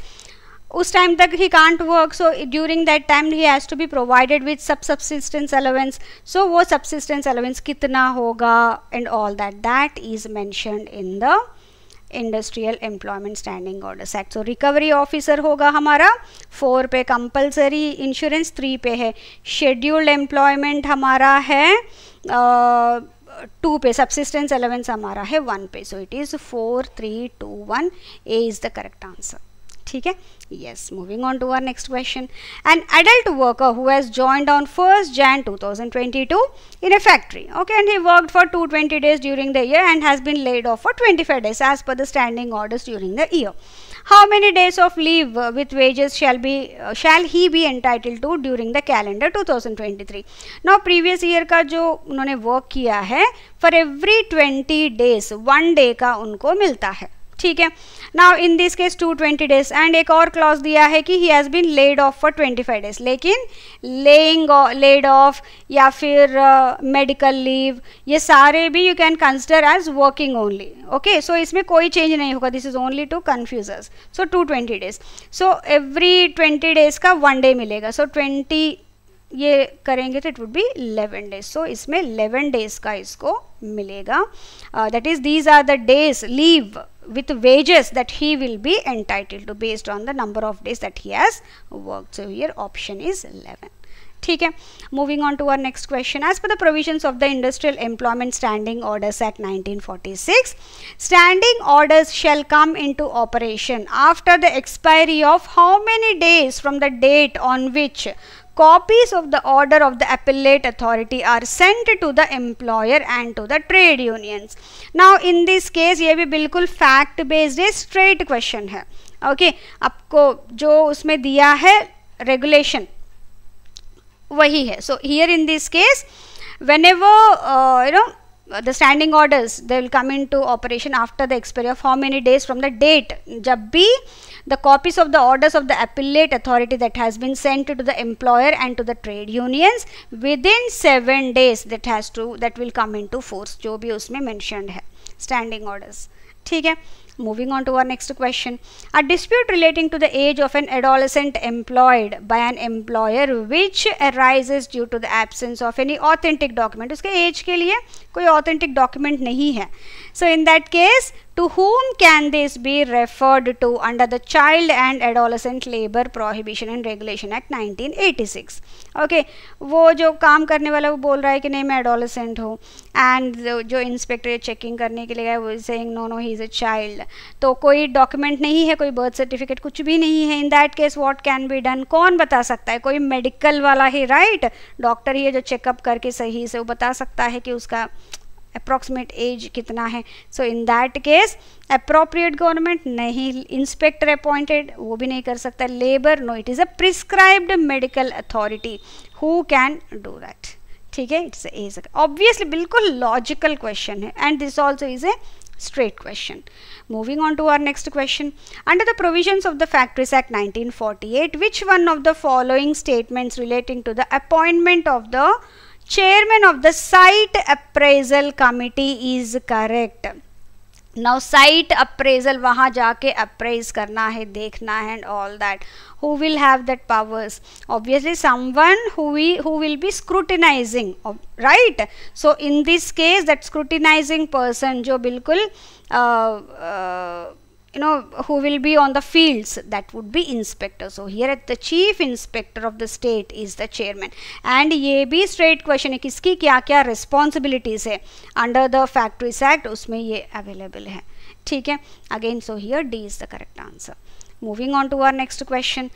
उस टाइम तक he can't work, so during that time he has to be provided with subsistence allowance. So वो सब्सिस्टेंस अलाउंस कितना होगा and all that is mentioned in the industrial employment standing orders act. So recovery officer होगा हमारा 4 पे, compulsory insurance 3 पे है, scheduled employment हमारा है 2 पे, सब्सिस्टेंस अलाउंस हमारा है 1 पे. सो it is 4, 3, 2, 1. A is the correct answer. ठीक है, yes. Moving on to our next question. An adult worker who has joined on 1st Jan 2022 in a factory, okay, and he worked for 220 days during the year and has been laid off for 25 days as per the standing orders during the year. How many days of leave with wages shall he be entitled to during the calendar 2023? Now previous year का जो उन्होंने work किया है, for every 20 days 1 day का उनको मिलता है. ठीक है, now in this case 220 days. And एक और क्लॉज दिया है कि he has been laid off for 25 days. लेकिन लेड ऑफ या फिर मेडिकल लीव, ये सारे भी you can consider as working only. Okay, so इसमें कोई चेंज नहीं होगा, this is only to confuse us. So 220 days, so every 20 days का 1 डे मिलेगा. सो 20 ये करेंगे तो it would be 11 days. So इसमें 11 डेज का इसको मिलेगा. That is these are the days leave with wages that he will be entitled to based on the number of days that he has worked. So here option is 11. ठीक है. Moving on to our next question. As per the provisions of the Industrial Employment Standing Orders Act 1946, standing orders shall come into operation after the expiry of how many days from the date on which copies of the order of the appellate authority are sent to the employer and to the trade unions. Now in this case ये भी बिल्कुल fact based है, straight question है. Okay, आपको जो उसमें दिया है regulation वही है. So here in this case, whenever the standing orders, they will come into operation after the expiry of how many days from the date, जब भी the copies of the orders of the appellate authority that has been sent to the employer and to the trade unions within 7 days that will come into force, जो भी उसमें mentioned है standing orders. ठीक है. Moving on to our next question. A dispute relating to the age of an adolescent employed by an employer which arises due to the absence of any authentic document. उसके age के लिए कोई authentic document नहीं है. So in that case, to whom can this be referred to under the Child and Adolescent Labor Prohibition and Regulation Act 1986? Okay, वो जो काम करने वाला वो बोल रहा है कि नहीं मैं adolescent हूँ, and जो इंस्पेक्टर चेकिंग करने के लिए गया वो saying no no he is a child. तो कोई डॉक्यूमेंट नहीं है, कोई बर्थ सर्टिफिकेट कुछ भी नहीं है. In that case what can be done? कौन बता सकता है? कोई मेडिकल वाला ही, राइट? डॉक्टर ही है जो चेकअप करके सही से वो बता सकता है कि उसका अप्रॉक्सीमेट एज कितना है. So in that case appropriate government नहीं, इंस्पेक्टर अपॉइंटेड वो भी नहीं कर सकता, labour no, it is a prescribed medical authority who can do that. ठीक है, इट्स इज ऑब्वियसली बिल्कुल लॉजिकल क्वेश्चन है, and this also is a straight question. Moving on to our next question. Under the provisions of the Factories Act 1948, which one of the following statements relating to the appointment of the chairman of the site appraisal committee is correct? Now site appraisal, वहाँ जाके appraise करना है, देखना है and all that. Who will have that powers? Obviously someone who will be scrutinizing, right? So in this case that scrutinizing person जो बिल्कुल who will be on the fields, that would be inspector. So here the chief inspector of the state is the chairman. And ये भी straight question है, किसकी क्या क्या responsibilities है under the Factories Act, उसमें ये available है. ठीक है, again so here D is the correct answer. Moving on to our next question.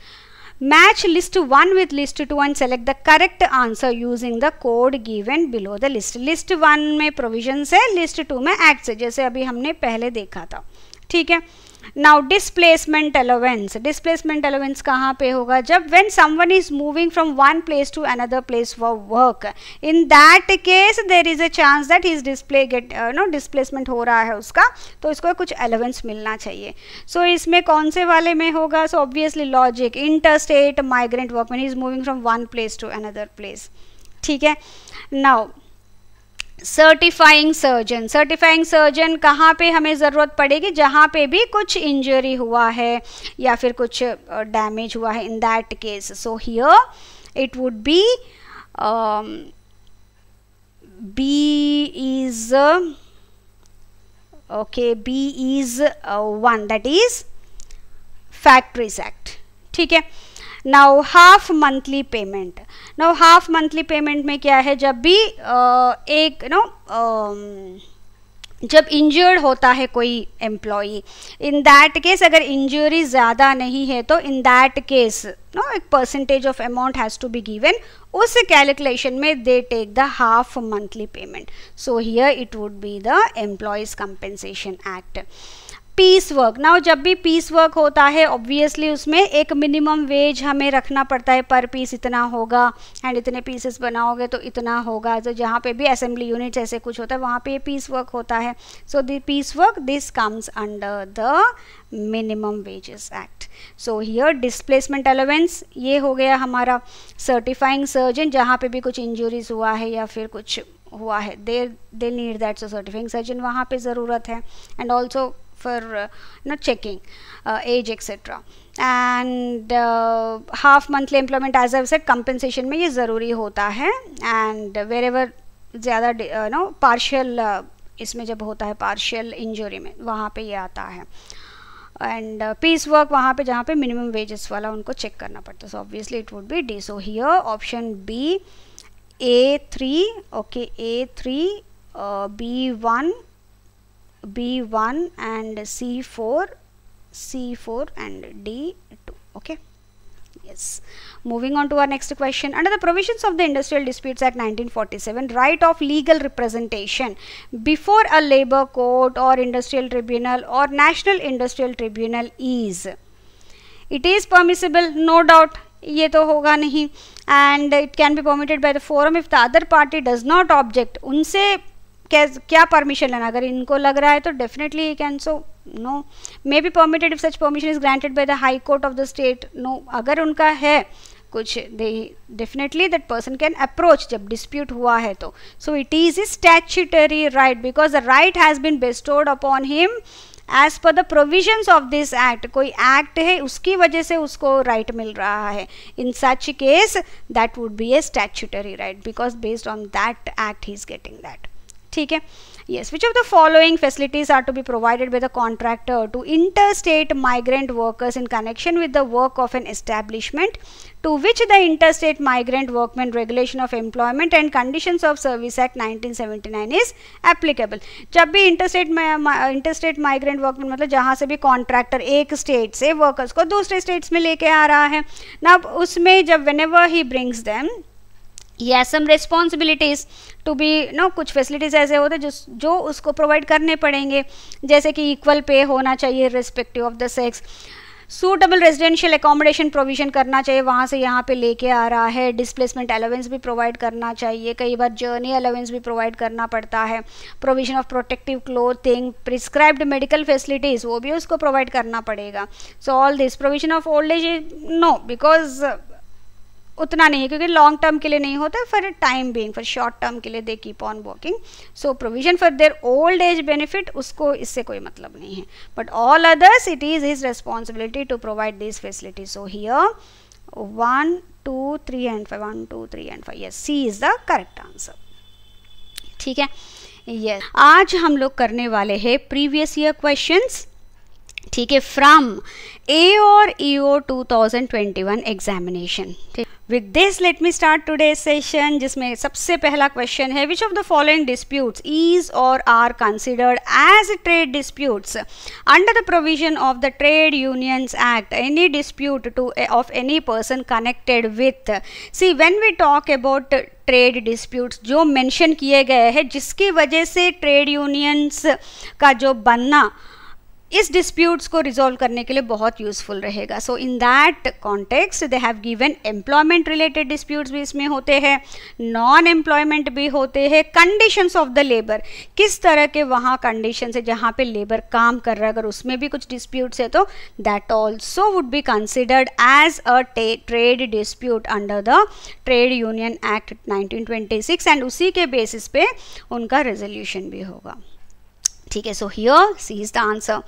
Match list 1 with list 2 and select the correct answer using the code given below the list. List 1 में provisions है, list 2 में acts है, जैसे अभी हमने पहले देखा था. ठीक है. Now displacement allowance. Displacement allowance कहाँ पे होगा? जब when someone is moving from one place to another place for work, in that case there is a chance that his displacement हो रहा है उसका, तो इसको कुछ allowance मिलना चाहिए. So इसमें कौन से वाले में होगा? So obviously logic, interstate migrant workman is moving from one place to another place. ठीक है. Now certifying surgeon. Certifying surgeon कहाँ पे हमें ज़रूरत पड़ेगी? जहाँ पे भी कुछ इंजरी हुआ है या फिर कुछ डैमेज हुआ है, in that case. So here it would be B is okay, B is 1, that is factories act. ठीक है. Now half monthly payment. Now half monthly payment में क्या है? जब भी एक जब इंजर्ड होता है कोई एम्प्लॉई, इन दैट केस अगर इंजरी ज़्यादा नहीं है तो इन दैट केस एक percentage of amount has to be given. उस कैलकुलेशन में they take the half monthly payment. So here it would be the employees compensation act. Piece work. Now जब भी पीस वर्क होता है obviously उसमें एक minimum wage हमें रखना पड़ता है, पर पीस इतना होगा एंड इतने पीसेस बनाओगे तो इतना होगा. तो जहाँ पे भी असेंबली यूनिट्स ऐसे कुछ होता है वहाँ पे पीस वर्क होता है. So the piece work this comes under the minimum wages act. So here displacement allowance ये हो गया हमारा. सर्टिफाइंग सर्जन, जहाँ पे भी कुछ इंजरीज हुआ है या फिर कुछ हुआ है, they need that. So certifying surgeon वहाँ पे ज़रूरत है. And also for checking age etc. And half monthly employment, as I've said, compensation में ये ज़रूरी होता है. and wherever ज़्यादा partial इसमें जब होता है partial injury में, वहाँ पे ये आता है. एंड पीस वर्क वहाँ पे जहाँ पे मिनिमम वेजेस वाला उनको चेक करना पड़ता है. So obviously it would be D. So here option B A3, okay, A3, B1 and C4 and D2. Okay. Yes. Moving on to our next question. Under the provisions of the Industrial Disputes Act 1947, right of legal representation before a labor court or industrial tribunal or national industrial tribunal is, it is permissible, no doubt. ये तो होगा नहीं. And it can be permitted by the forum if the other party does not object. उनसे क्या permission लेना, अगर इनको लग रहा है तो definitely you can. So no. May be permitted if such permission is granted by the high court of the state. No. अगर उनका है कुछ, they definitely that person can approach जब डिस्प्यूट हुआ है तो. So it is a statutory right because the right has been bestowed upon him as per the provisions of this act. कोई act है उसकी वजह से उसको राइट मिल रहा है. In such case that would be a statutory right because based on that act he is getting that. ठीक है. Yes, which of the following facilities are to be provided by the contractor to interstate migrant workers in connection with the work of an establishment to which the Interstate Migrant Workmen Regulation of Employment and Conditions of Service Act 1979 is applicable. जब भी interstate migrant workman मतलब जहाँ से भी contractor एक state से workers को दूसरे स्टेट्स में लेके आ रहा है ना, उसमें जब whenever he brings them, या सम रिस्पॉन्सिबिलिटीज़ टू बी नो, कुछ फैसिलिटीज़ ऐसे होते हैं जो उसको प्रोवाइड करने पड़ेंगे, जैसे कि इक्वल पे होना चाहिए respective of the sex, suitable residential accommodation provision करना चाहिए, वहाँ से यहाँ पे लेके आ रहा है, डिस्प्लेसमेंट अलाउंस भी प्रोवाइड करना चाहिए, कई बार जर्नी अलाउंस भी प्रोवाइड करना पड़ता है, provision of protective clothing, prescribed medical facilities वो भी उसको प्रोवाइड करना पड़ेगा. So all this. Provision of old age no, because उतना नहीं है क्योंकि लॉन्ग टर्म के लिए नहीं होता, for time being, for short term के लिए they keep on working. So provision for their old age benefit उसको इससे कोई मतलब नहीं है. But all others it is his responsibility to provide this facility. So here 1, 2, 3 and 5. 1, 2, 3 and 5. Yes, C is the correct answer. ठीक है. Yes, आज हम लोग करने वाले हैं प्रीवियस ईयर क्वेश्चंस. ठीक है, फ्रॉम ए और ईओ 2021 एग्जामिनेशन. ठीक. With this, let me start today's session, जिसमें सबसे पहला क्वेश्चन है, which of the following disputes is or are considered as trade disputes under the provision of the Trade Unions Act? Any dispute of any person connected with. See, when we talk about trade disputes जो mention किए गए हैं जिसकी वजह से trade unions का जो बनना इस डिस्प्यूट्स को रिजॉल्व करने के लिए बहुत यूजफुल रहेगा. So in that context they have given employment related disputes भी इसमें होते हैं, नॉन एम्प्लॉयमेंट भी होते हैं, कंडीशंस ऑफ द लेबर, किस तरह के वहाँ कंडीशंस है जहाँ पे लेबर काम कर रहा है, अगर उसमें भी कुछ डिस्प्यूट्स है तो that also would be considered as a trade dispute under the trade union act 1926 and उसी के बेसिस पे उनका रेजोल्यूशन भी होगा. ठीक है. So here C is the answer.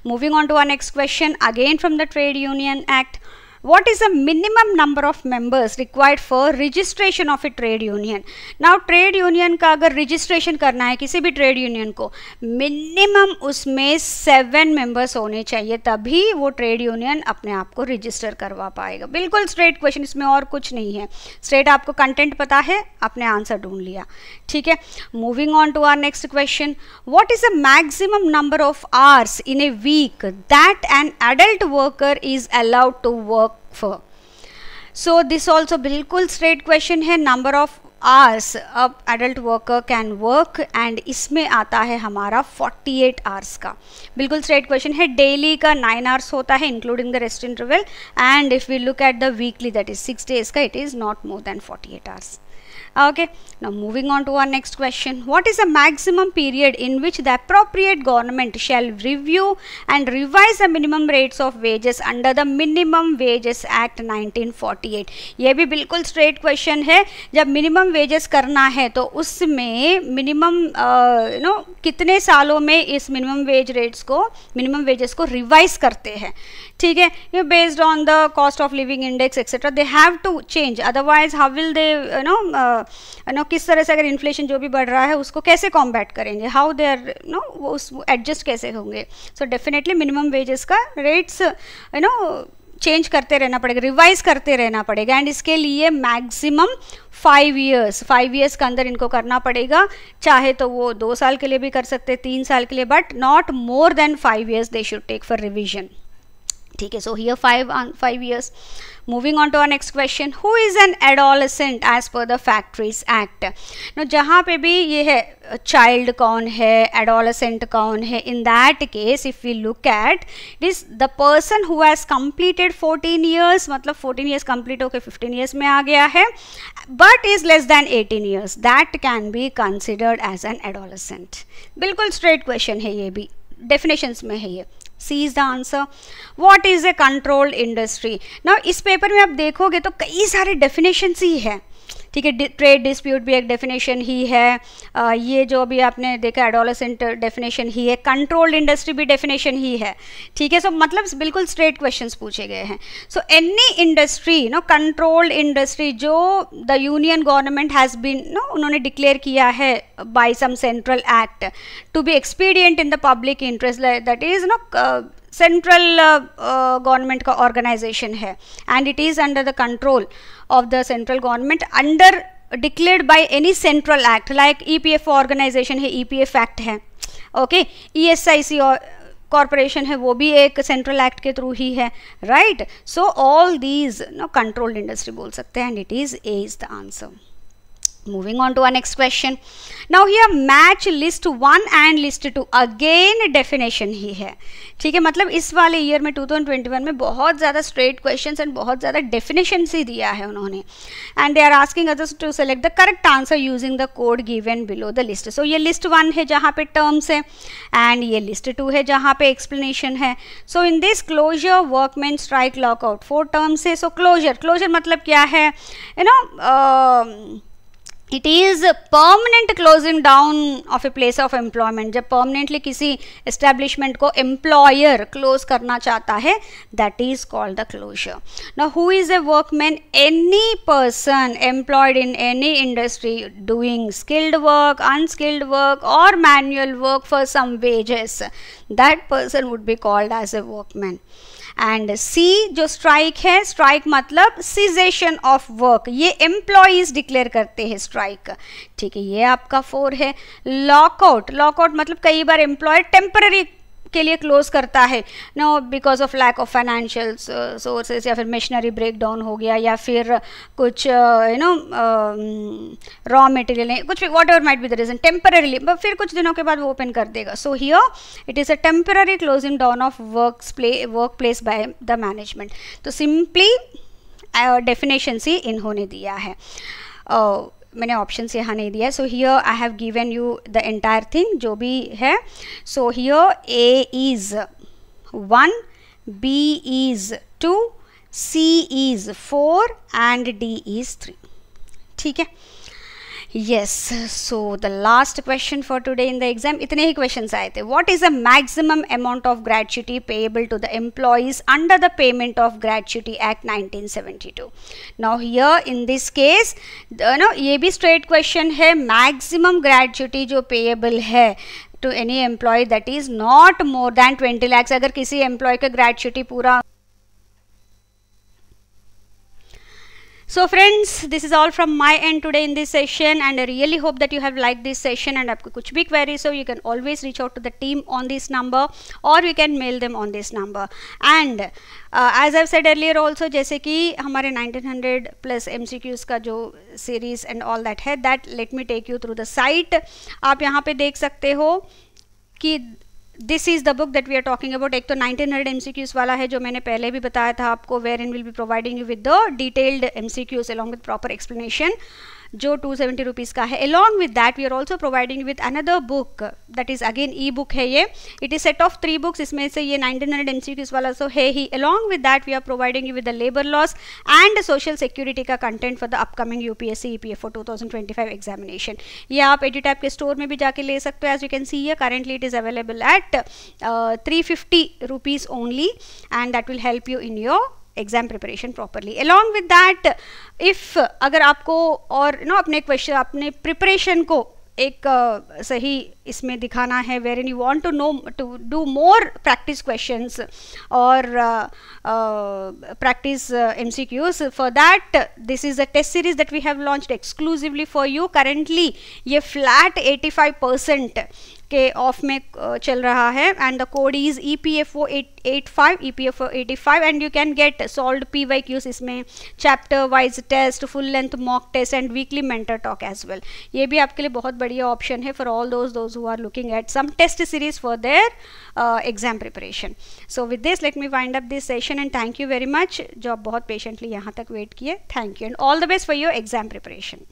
Moving on to our next question, again from the trade union act. What is the minimum number of members required for registration of a trade union? Now trade union का अगर registration करना है किसी भी trade union को, minimum उसमें 7 members होने चाहिए, तभी वो trade union अपने आप को register करवा पाएगा. बिल्कुल straight question, इसमें और कुछ नहीं है. straight आपको content पता है, आपने आंसर ढूंढ लिया. ठीक है. Moving on to our next question. What is the maximum number of hours in a week that an adult worker is allowed to work for? So this also बिल्कुल straight question है. number of hours अब adult worker can work and इसमें आता है हमारा 48 hours का. बिल्कुल straight question है. डेली का 9 hours होता है including the rest interval, and if we look at the weekly that is 6 days का, it is not more than 48 hours. Okay, now moving on to our next question. What is the maximum period in which the appropriate government shall review and revise the minimum rates of wages under the Minimum Wages Act 1948? ये भी बिल्कुल straight question है. जब minimum wages करना है तो उसमें minimum कितने सालों में इस minimum wage rates को, minimum wages को revise करते हैं. ठीक है. based on the cost of living index etc. they have to change, otherwise how will they know किस तरह से अगर इन्फ्लेशन जो भी बढ़ रहा है उसको कैसे कॉम्बैट करेंगे, हाउ दे आर नो वो उस एडजस्ट कैसे होंगे. सो डेफिनेटली मिनिमम वेजेस का रेट्स चेंज करते रहना पड़ेगा, रिवाइज करते रहना पड़ेगा. एंड इसके लिए मैक्सिमम 5 ईयर्स के अंदर इनको करना पड़ेगा. चाहे तो वो 2 साल के लिए भी कर सकते, 3 साल के लिए, but not more than 5 years they should take for revision. ठीक है, so here 5 years. Moving on to our next question, who is an adolescent as per the Factories Act? Now जहाँ पे भी ये है child कौन है, adolescent कौन है, in that case if we look at it is the person who has completed 14 years, मतलब 14 years complete होके 15 years में आ गया है, but is less than 18 years, that can be considered as an adolescent. बिल्कुल straight question है, ये भी definitions में है ये. C is the answer. What is a controlled industry? Now इस पेपर में आप देखोगे तो कई सारे definitions ही है. ठीक है, ट्रेड डिस्प्यूट भी एक डेफिनेशन ही है, ये जो अभी आपने देखा एडोलेसेंट डेफिनेशन ही है, कंट्रोल्ड इंडस्ट्री भी डेफिनेशन ही है. ठीक है, सो मतलब बिल्कुल स्ट्रेट क्वेश्चंस पूछे गए हैं. So any industry no controlled industry जो the union government has been no उन्होंने डिक्लेयर किया है by some central act to be expedient in the public interest, that is no central government का organisation है and it is under the control of the central government under declared by any central act like EPF organization है, EPF act है. Okay, ESIC corporation है, वो भी एक central act के through ही है, right. So all these no controlled industry बोल सकते हैं and it is A is the answer. Moving on to our next question. Now here match list 1 and list 2 again definition ही है. ठीक है, मतलब इस वाले ईयर में 2021 में बहुत ज़्यादा स्ट्रेट क्वेश्चंस एंड बहुत ज़्यादा डेफिनेशन ही दिया है उन्होंने. And they are asking us to select the correct answer using the code given below the list. So ये लिस्ट 1 है जहाँ पे टर्म्स है एंड ये लिस्ट 2 है जहाँ पे एक्सप्लेनेशन है. So in this closure workman strike lockout 4 terms है. सो क्लोजर मतलब क्या है, you know it is permanent closing down of a place of employment. जब परमानेंटली किसी एस्टेब्लिशमेंट को एम्प्लॉयर क्लोज करना चाहता है, that is called the closure. Now who is a workman? Any person employed in any industry doing skilled work, unskilled work और manual work for some wages, that person would be called as a workman. And see जो strike है, strike मतलब cessation of work, ये employees declare करते हैं strike. ठीक है, ये आपका 4 है. लॉकआउट मतलब कई बार एम्प्लॉयर टेम्पररी के लिए क्लोज करता है no because of lack of financial sources, या फिर मशीनरी ब्रेक डाउन हो गया, या फिर कुछ यू नो रॉ मटेरियल, कुछ भी, whatever might be the reason, temporarily, फिर कुछ दिनों के बाद वो ओपन कर देगा. So here it is a temporary closing down of workplace by the management. तो सिंपली डेफिनेशन ही इन्होंने दिया है, मैंने ऑप्शन यहाँ नहीं दिया. So here I have given you the entire thing जो भी है. So here A is 1, B is 2, C is 4 and D is 3. ठीक है, yes. So the last question for today in the exam, इतने ही questions आए थे. What is the maximum amount of gratuity payable to the employees under the Payment of Gratuity Act 1972? Now here in this case, no, ये भी straight question है. Maximum gratuity जो payable है to any employee that is not more than 20 lakhs. अगर किसी employee का gratuity पूरा. So friends, this is all from my end today in this session, and I really hope that you have liked this session. And आपको कुछ भी query so you can always reach out to the team on this number or you can mail them on this number. And as I've said earlier also, जैसे कि हमारे 1900 plus MCQs का जो series and all that है, that let me take you through the site. आप यहाँ पे देख सकते हो कि this is the book that we are talking about. एक तो 1900 MCQs वाला है जो मैंने पहले भी बताया था आपको, where in will be providing you with the detailed MCQs along with proper explanation, जो 270 रुपीज़ का है. Along with that we are also providing with another book that is again e book है ये. It is set of 3 books, इसमें से ये 1900 MCQs वाला so है ही. Along with that we are providing you with the labour laws and social security का content for the upcoming UPSC EPFO 2025 examination. ये आप एडिटैप के स्टोर में भी जाके ले सकते हो. As you can see here currently it is available at 350 rupees only, and that will help you in your exam preparation properly. Along with that, if अगर आपको और अपने क्वेश्चन, अपने प्रिपरेशन को एक सही इसमें दिखाना है, wherein you want to no to do more practice questions और practice MCQs. For that, this is a test series that we have launched exclusively for you. Currently ये flat 85% के ऑफ में चल रहा है, and the code is EPFO 85, EPFO 85, and you can get solved PYQs इसमें, chapter wise test, full length mock test and weekly mentor talk as well. ये भी आपके लिए बहुत बढ़िया ऑप्शन है for all those who are looking at some test series for their exam preparation. So with this let me wind up this session and thank you very much जो आप बहुत पेशेंटली यहाँ तक वेट किए. Thank you and all the best for your exam preparation.